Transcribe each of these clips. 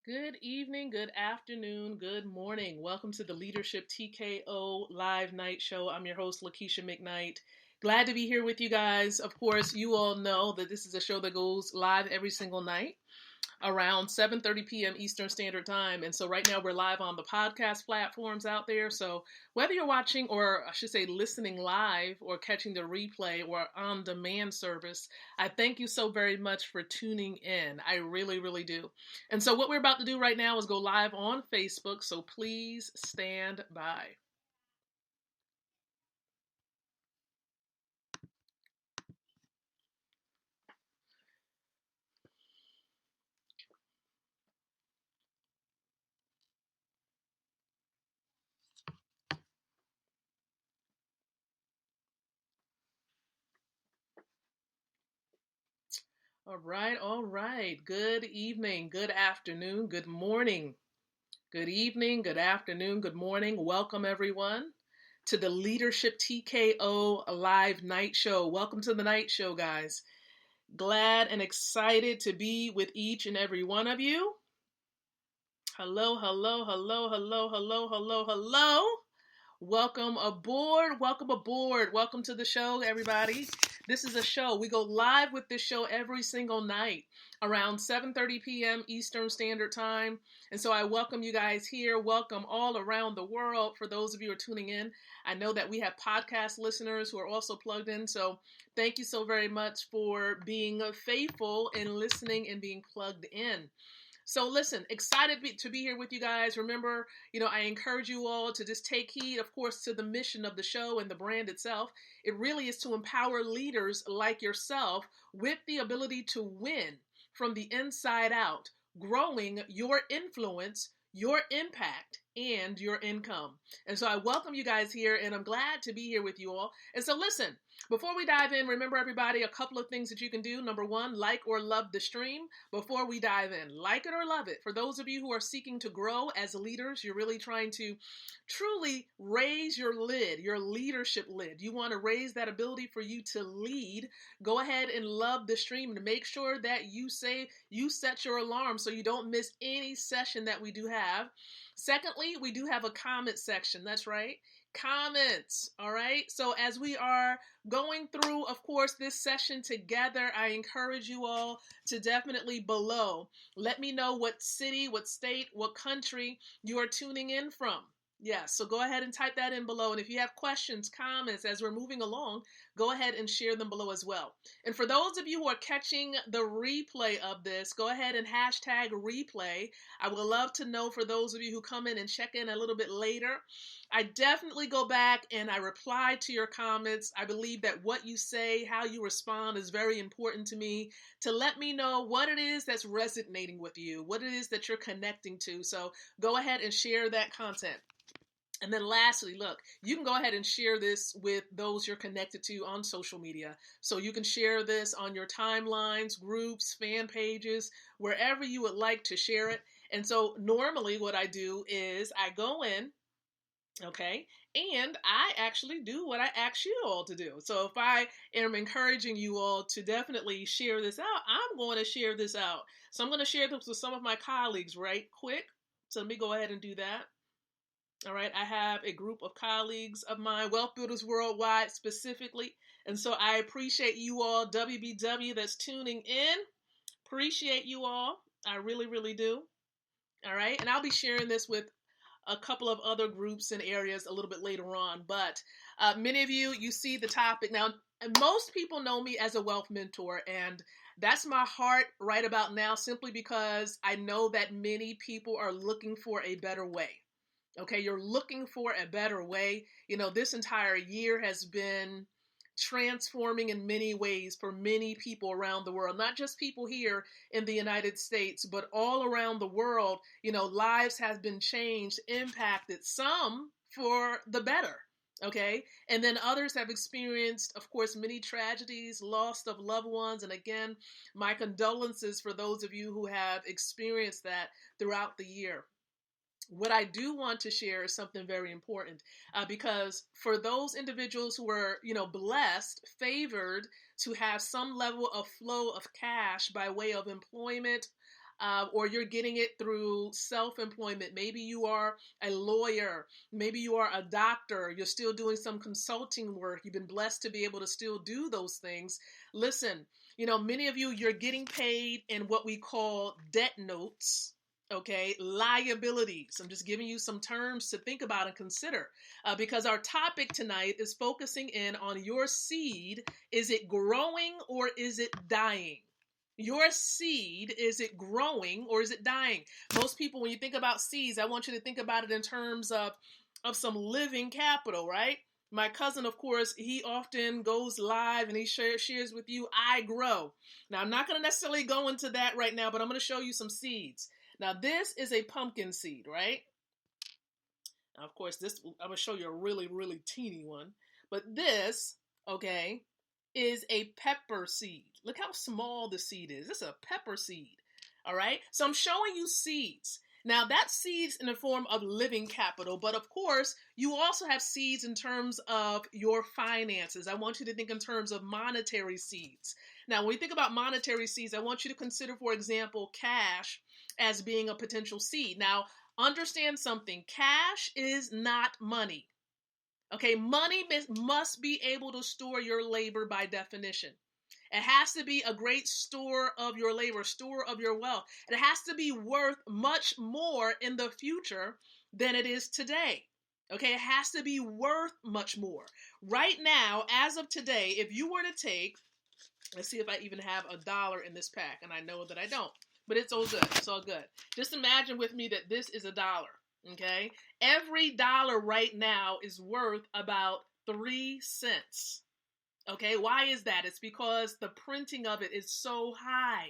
Good evening, good afternoon, good morning. Welcome to the Leadership TKO Live Night Show. I'm your host, Lakeisha McKnight. Glad to be here with you guys. Of course, you all know that this is a show that goes live every single night around 7:30 p.m. Eastern Standard Time. And so right now we're live on the podcast platforms out there. So whether you're watching, or I should say listening live, or catching the replay or on demand service, I thank you so very much for tuning in. I really, really do. And so what we're about to do right now is go live on Facebook. So please stand by. All right, all right. Good evening, good afternoon, good morning. Good evening, good afternoon, good morning. Welcome, everyone, to the Leadership TKO Live Night Show. Welcome to the night show, guys. Glad and excited to be with each and every one of you. Hello, hello, hello, hello, hello, hello, hello. Welcome aboard. Welcome aboard. Welcome to the show, everybody. This is a show. We go live with this show every single night around 7:30 p.m. Eastern Standard Time. And so I welcome you guys here. Welcome all around the world. For those of you who are tuning in, I know that we have podcast listeners who are also plugged in. So thank you so very much for being faithful in listening and being plugged in. So listen, excited to be here with you guys. Remember, I encourage you all to just take heed, of course, to the mission of the show and the brand itself. It really is to empower leaders like yourself with the ability to win from the inside out, growing your influence, your impact, and your income. And so I welcome you guys here, and I'm glad to be here with you all. And so listen, before we dive in, remember everybody, a couple of things that you can do. Number one, like or love the stream before we dive in. Like it or love it. For those of you who are seeking to grow as leaders, you're really trying to truly raise your lid, your leadership lid. You want to raise that ability for you to lead. Go ahead and love the stream and make sure that you set your alarm so you don't miss any session that we do have. Secondly, we do have a comment section. That's right. Comments. All right. So as we are going through, of course, this session together, I encourage you all to definitely below let me know what city, what state, what country you are tuning in from. Yes, so go ahead and type that in below. And if you have questions, comments as we're moving along, go ahead and share them below as well. And for those of you who are catching the replay of this, go ahead and hashtag replay. I would love to know, for those of you who come in and check in a little bit later, I definitely go back and I reply to your comments. I believe that what you say, how you respond is very important to me, to let me know what it is that's resonating with you, what it is that you're connecting to. So go ahead and share that content. And then lastly, look, you can go ahead and share this with those you're connected to on social media. So you can share this on your timelines, groups, fan pages, wherever you would like to share it. And so normally what I do is I go in, okay, and I actually do what I ask you all to do. So if I am encouraging you all to definitely share this out, I'm going to share this out. So I'm going to share this with some of my colleagues right quick. So let me go ahead and do that. All right, I have a group of colleagues of mine, Wealth Builders Worldwide specifically. And so I appreciate you all, WBW, that's tuning in. Appreciate you all. I really, really do. All right, and I'll be sharing this with a couple of other groups and areas a little bit later on. But many of you see the topic. Now, most people know me as a wealth mentor, and that's my heart right about now, simply because I know that many people are looking for a better way. Okay, you're looking for a better way. This entire year has been transforming in many ways for many people around the world, not just people here in the United States, but all around the world. Lives have been changed, impacted, some for the better. Okay. And then others have experienced, of course, many tragedies, loss of loved ones. And again, my condolences for those of you who have experienced that throughout the year. What I do want to share is something very important, because for those individuals who are, blessed, favored to have some level of flow of cash by way of employment, or you're getting it through self-employment. Maybe you are a lawyer. Maybe you are a doctor. You're still doing some consulting work. You've been blessed to be able to still do those things. Listen, many of you, you're getting paid in what we call debt notes. Okay, liabilities. I'm just giving you some terms to think about and consider because our topic tonight is focusing in on your seed. Is it growing or is it dying? Your seed, is it growing or is it dying? Most people, when you think about seeds, I want you to think about it in terms of some living capital, right? My cousin, of course, he often goes live and he shares with you, I grow. Now, I'm not going to necessarily go into that right now, but I'm going to show you some seeds. Now, this is a pumpkin seed, right? Now, of course, this, I'm going to show you a really, really teeny one. But this, okay, is a pepper seed. Look how small the seed is. This is a pepper seed, all right? So I'm showing you seeds. Now, that's seeds in the form of living capital, but of course, you also have seeds in terms of your finances. I want you to think in terms of monetary seeds. Now, when we think about monetary seeds, I want you to consider, for example, cash as being a potential seed. Now, understand something. Cash is not money. Okay, money must be able to store your labor by definition. It has to be a great store of your labor, store of your wealth. It has to be worth much more in the future than it is today. Okay, it has to be worth much more. Right now, as of today, if you were to take, let's see if I even have $1 in this pack, and I know that I don't, but it's all good. It's all good. Just imagine with me that this is $1. Okay, every dollar right now is worth about 3 cents. Okay, why is that? It's because the printing of it is so high.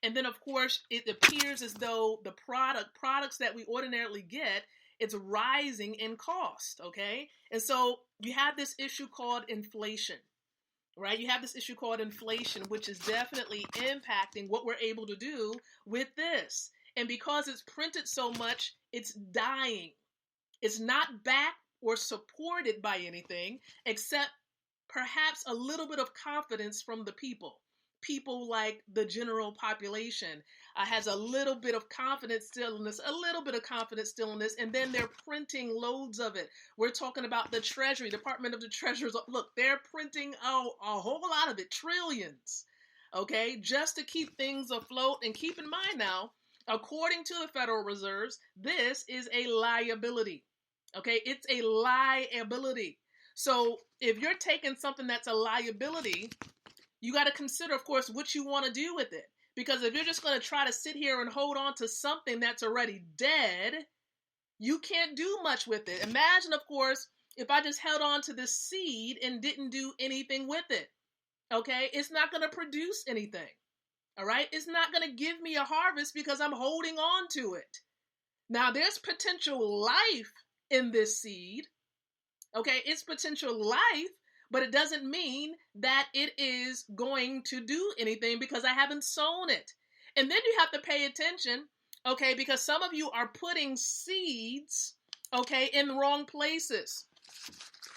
And then, of course, it appears as though the products that we ordinarily get, it's rising in cost. Okay, and so you have this issue called inflation. Right? You have this issue called inflation, which is definitely impacting what we're able to do with this. And because it's printed so much, it's dying. It's not backed or supported by anything except perhaps a little bit of confidence from the people. People like the general population has a little bit of confidence still in this, and then they're printing loads of it. We're talking about the Treasury, Department of the Treasurers. Look, they're printing a whole lot of it, trillions, okay, just to keep things afloat. And keep in mind now, according to the Federal Reserves, this is a liability, okay? It's a liability. So if you're taking something that's a liability, you got to consider, of course, what you want to do with it. Because if you're just going to try to sit here and hold on to something that's already dead, you can't do much with it. Imagine, of course, if I just held on to this seed and didn't do anything with it. Okay? It's not going to produce anything. All right? It's not going to give me a harvest because I'm holding on to it. Now, there's potential life in this seed. Okay? It's potential life. But it doesn't mean that it is going to do anything because I haven't sown it. And then you have to pay attention, okay, because some of you are putting seeds, okay, in the wrong places.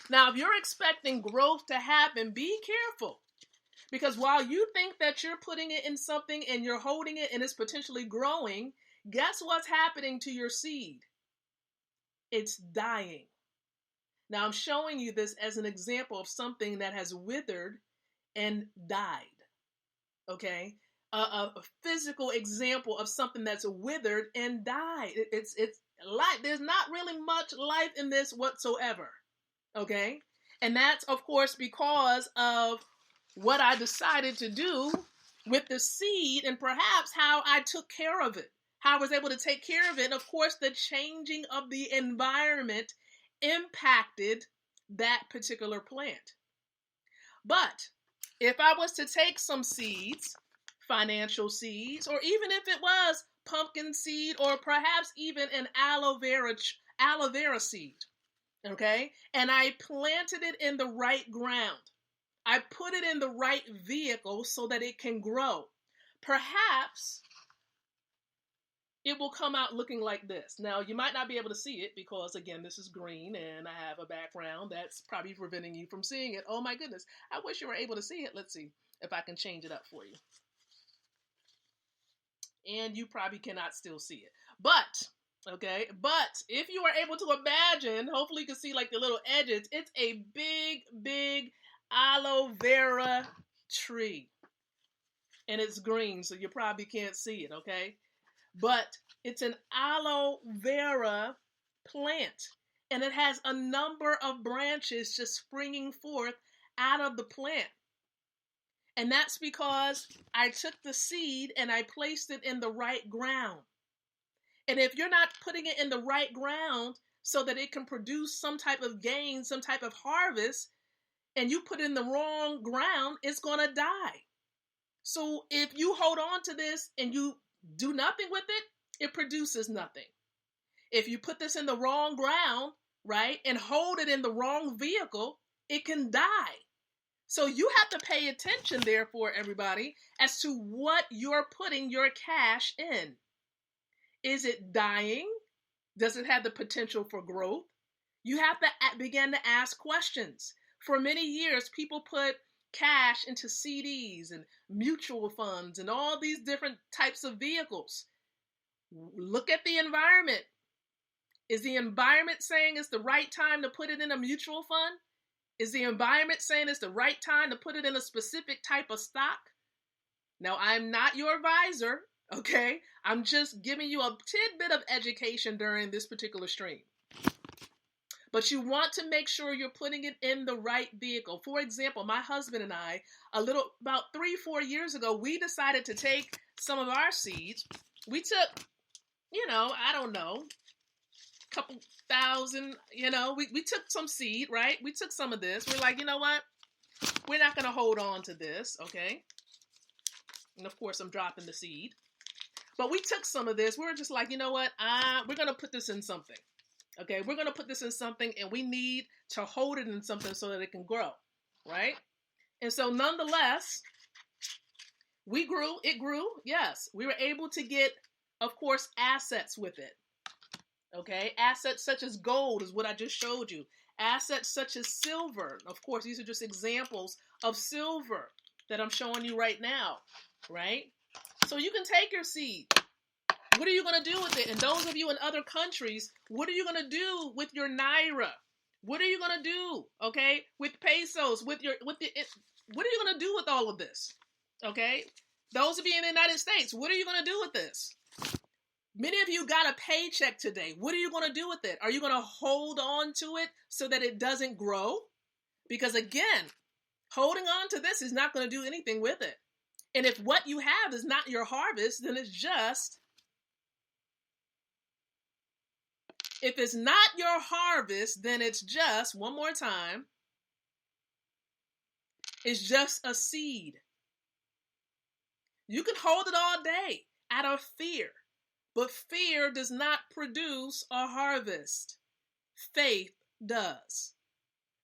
Now, if you're expecting growth to happen, be careful. Because while you think that you're putting it in something and you're holding it and it's potentially growing, guess what's happening to your seed? It's dying. Now, I'm showing you this as an example of something that has withered and died, okay? A physical example of something that's withered and died. It's life. There's not really much life in this whatsoever, okay? And that's, of course, because of what I decided to do with the seed and perhaps how I took care of it, how I was able to take care of it. And, of course, the changing of the environment impacted that particular plant. But if I was to take some seeds, financial seeds, or even if it was pumpkin seed or perhaps even an aloe vera seed, okay, and I planted it in the right ground, I put it in the right vehicle so that it can grow, perhaps it will come out looking like this. Now, you might not be able to see it because, again, this is green and I have a background that's probably preventing you from seeing it. Oh, my goodness. I wish you were able to see it. Let's see if I can change it up for you. and you probably cannot still see it. But, okay, but if you are able to imagine, hopefully you can see like the little edges, it's a big, big aloe vera tree. And it's green, so you probably can't see it, okay? But it's an aloe vera plant, and it has a number of branches just springing forth out of the plant. And that's because I took the seed and I placed it in the right ground. And if you're not putting it in the right ground so that it can produce some type of gain, some type of harvest, and you put it in the wrong ground, it's going to die. So if you hold on to this and you do nothing with it, it produces nothing. If you put this in the wrong ground, right, and hold it in the wrong vehicle, it can die. So you have to pay attention, therefore, everybody, as to what you're putting your cash in. Is it dying? Does it have the potential for growth? You have to begin to ask questions. For many years, people put cash into CDs and mutual funds and all these different types of vehicles. Look at the environment. Is the environment saying it's the right time to put it in a mutual fund? Is the environment saying it's the right time to put it in a specific type of stock? Now, I'm not your advisor, okay? I'm just giving you a tidbit of education during this particular stream. But you want to make sure you're putting it in the right vehicle. For example, my husband and I, about 3-4 years ago, we decided to take some of our seeds. We took, I don't know, a couple thousand, we took some seed, right? We took some of this. We're like, you know what? We're not going to hold on to this, okay? And of course, I'm dropping the seed. But we took some of this. We were just like, you know what? We're going to put this in something. Okay, we're going to put this in something, and we need to hold it in something so that it can grow, right? And so nonetheless, it grew, yes. We were able to get, of course, assets with it, okay? Assets such as gold is what I just showed you. Assets such as silver. Of course, these are just examples of silver that I'm showing you right now, right? So you can take your seed. What are you going to do with it? And those of you in other countries, what are you going to do with your naira? What are you going to do, okay, with pesos, what are you going to do with all of this, okay? Those of you in the United States, what are you going to do with this? Many of you got a paycheck today. What are you going to do with it? Are you going to hold on to it so that it doesn't grow? Because again, holding on to this is not going to do anything with it. And if what you have is not your harvest, then it's just... If it's not your harvest, then it's just, one more time, it's just a seed. You can hold it all day out of fear, but fear does not produce a harvest. Faith does.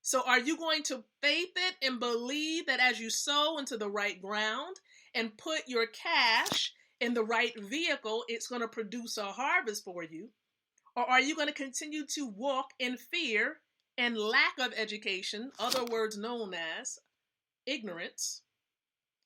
So are you going to faith it and believe that as you sow into the right ground and put your cash in the right vehicle, it's going to produce a harvest for you? Or are you going to continue to walk in fear and lack of education, other words known as ignorance?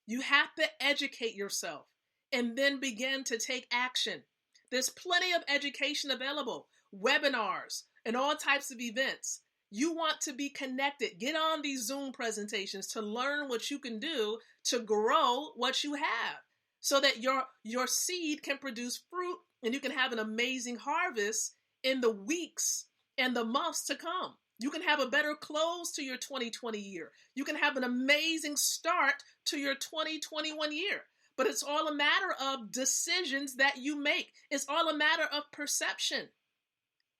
You have to educate yourself and then begin to take action. There's plenty of education available, webinars and all types of events. You want to be connected. Get on these Zoom presentations to learn what you can do to grow what you have so that your seed can produce fruit and you can have an amazing harvest in the weeks and the months to come. You can have a better close to your 2020 year. You can have an amazing start to your 2021 year. But it's all a matter of decisions that you make. It's all a matter of perception.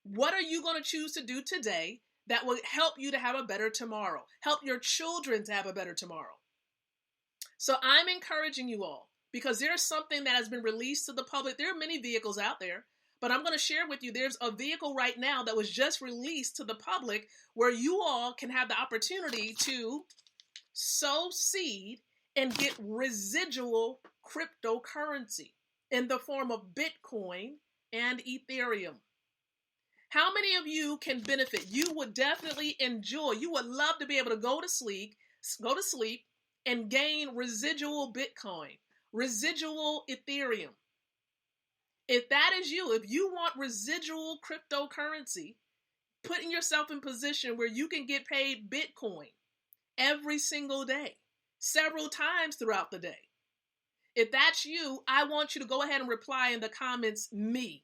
What are you going to choose to do today that will help you to have a better tomorrow? Help your children to have a better tomorrow. So I'm encouraging you all, because there's something that has been released to the public. There are many vehicles out there. But I'm going to share with you, there's a vehicle right now that was just released to the public where you all can have the opportunity to sow seed and get residual cryptocurrency in the form of Bitcoin and Ethereum. How many of you can benefit? You would definitely enjoy, you would love to be able to go to sleep and gain residual Bitcoin, residual Ethereum. If that is you, if you want residual cryptocurrency, putting yourself in position where you can get paid Bitcoin every single day, several times throughout the day. If that's you, I want you to go ahead and reply in the comments, me.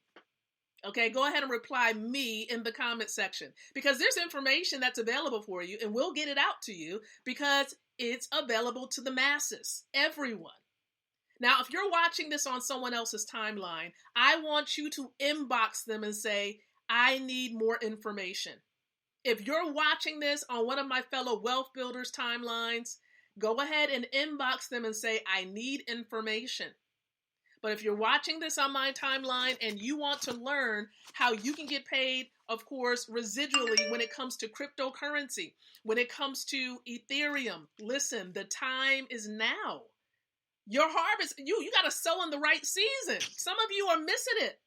Okay, go ahead and reply me in the comment section, because there's information that's available for you and we'll get it out to you because it's available to the masses, everyone. Now, if you're watching this on someone else's timeline, I want you to inbox them and say, I need more information. If you're watching this on one of my fellow wealth builders timelines, go ahead and inbox them and say, I need information. But if you're watching this on my timeline and you want to learn how you can get paid, of course, residually when it comes to cryptocurrency, when it comes to Ethereum, listen, the time is now. Your harvest, you got to sow in the right season. Some of you are missing it.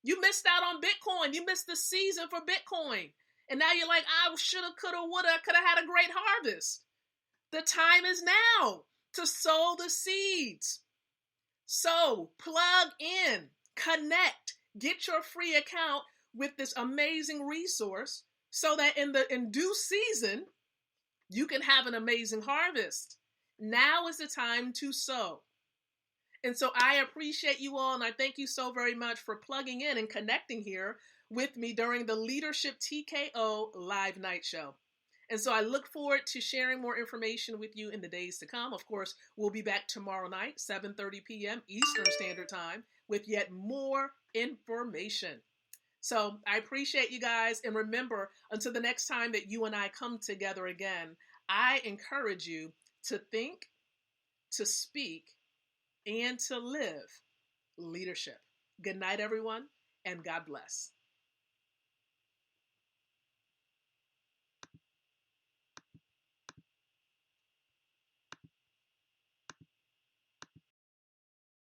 You missed out on Bitcoin. You missed the season for Bitcoin. And now you're like, I shoulda, coulda, woulda, could have had a great harvest. The time is now to sow the seeds. So plug in, connect, get your free account with this amazing resource so that in due season, you can have an amazing harvest. Now is the time to sow. And so I appreciate you all, and I thank you so very much for plugging in and connecting here with me during the Leadership TKO Live Night Show. And so I look forward to sharing more information with you in the days to come. Of course, we'll be back tomorrow night, 7:30 p.m. Eastern Standard Time, with yet more information. So I appreciate you guys. And remember, until the next time that you and I come together again, I encourage you to think, to speak, and to live leadership. Good night, everyone, and God bless.